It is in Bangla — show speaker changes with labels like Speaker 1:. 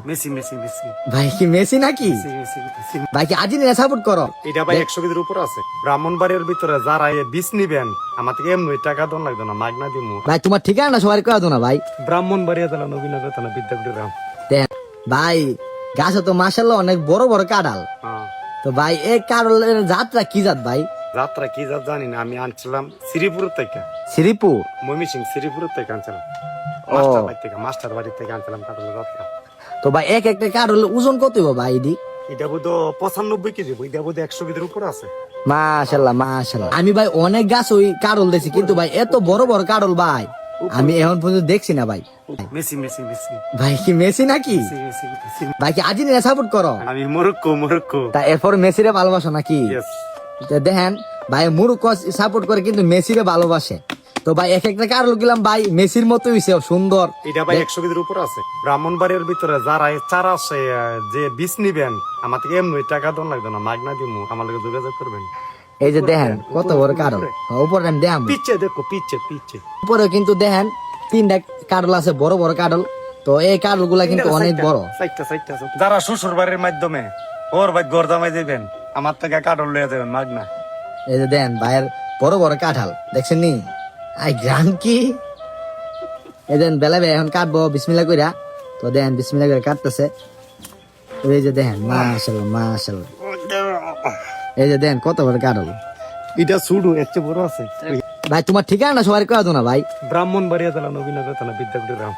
Speaker 1: মেসি মেসি মেসি
Speaker 2: ভাই কি মেসি নাকি?
Speaker 1: Messi Messi Messi.
Speaker 2: ভাই কি আর্জেন্টিনা সাপোর্ট করো?
Speaker 1: এটা ভাই 100 কেজির উপর আছে। ব্রাহ্মণবাড়িয়ার ভিতরে যারা বীজ নিবেন আমার থেকে এমনি টাকা দন লাগবে না, মাগনা দিমু।
Speaker 2: ভাই তোমার ঠিকানা সবাই কয়ে দাও না ভাই।
Speaker 1: ব্রাহ্মণবাড়িয়া জেলা নবীনগর থানা বিদ্যাপীঠ গ্রাম।
Speaker 2: দেখ ভাই গাছে তো মাশাআল্লাহ অনেক বড় বড় কাঁঠাল।
Speaker 1: হ্যাঁ।
Speaker 2: তো ভাই এই কাঁঠালের জাতটা কি জাত ভাই?
Speaker 1: যাত্রা কি যা জানি না, আমি আনছিলাম শ্রীপুর থেকে,
Speaker 2: শ্রীপুর।
Speaker 1: ময়মনসিং শ্রীপুর থেকে আনছিলাম,
Speaker 2: ও
Speaker 1: মাস্টার বাড়ি থেকে আনছিলাম কাঁঠালের যাত্রা।
Speaker 2: তো ভাই এক একটা কাঁঠালের ওজন কত হইব ভাই এডি?
Speaker 1: এটা বোধ 95 কেজি, এটা বোধ 100 কেজির উপর আছে।
Speaker 2: মাশাআল্লাহ মাশাআল্লাহ। আমি ভাই অনেক গাছ ওই কাঁঠাল দেখছি কিন্তু ভাই এত বড় বড় কাঁঠাল ভাই আমি এখন পর্যন্ত দেখছি না ভাই।
Speaker 1: মেসি মেসি মেসি
Speaker 2: ভাই কি মেসি নাকি?
Speaker 1: Messi Messi Messi.
Speaker 2: ভাই কি আর্জেন্টিনা সাপোর্ট করো?
Speaker 1: আমি মরক্কো মরক্কো।
Speaker 2: তা এরপর মেসিরে ভালোবাসো নাকি?
Speaker 1: ইয়েস।
Speaker 2: তো দেখেন ভাই মুরুক্কো সাপোর্ট করে কিন্তু মেসিরে ভালোবাসে। তো ভাই এক একটা কারণ গেলাম ভাই মেসির মতো হইছে সুন্দর।
Speaker 1: এটা ভাই 100 কেজির উপর আছে। ব্রাহ্মণবাড়িয়ার ভিতরে যারা চারা আছে যে বীজ নিবেন আমার থেকে এমনি টাকা দন লাগবে না, মাগনা দিমু, আমার লগে যোগাযোগ করবেন।
Speaker 2: এই যে দেখেন কত বড় কারণ উপরে আমি দেখাম।
Speaker 1: পিচ্ছে দেখো, পিচ্ছে পিচ্ছে।
Speaker 2: উপরে কিন্তু দেখেন তিনটা কারল আছে বড় বড় কারল। তো এই কারল গুলা কিন্তু অনেক বড়।
Speaker 1: যারা শ্বশুর বাড়ির মাধ্যমে ওর ভাই ঘর জামাই দেবেন আমার থেকে কাঠল লইয়া যাবেন মাগনা।
Speaker 2: এই যে দেন ভাইয়ের বড় বড় কাঁঠাল দেখছেন নি? আই গ্রাম কি এই দেন বেলা ভাই এখন কাটবো বিসমিল্লাহ কইরা। তো দেন বিসমিল্লাহ করে কাটতেছে। এই যে দেখেন মাশাআল্লাহ মাশাআল্লাহ। এই যে দেন কত বড় কাঁঠাল।
Speaker 1: এটা সুডু এর চেয়ে বড় আছে।
Speaker 2: ভাই তোমার ঠিকানা সবাই কয়ে দাও না ভাই।
Speaker 1: ব্রাহ্মণবাড়িয়া জেলা নবীনগর থানা বিদ্যাপীঠ গ্রাম।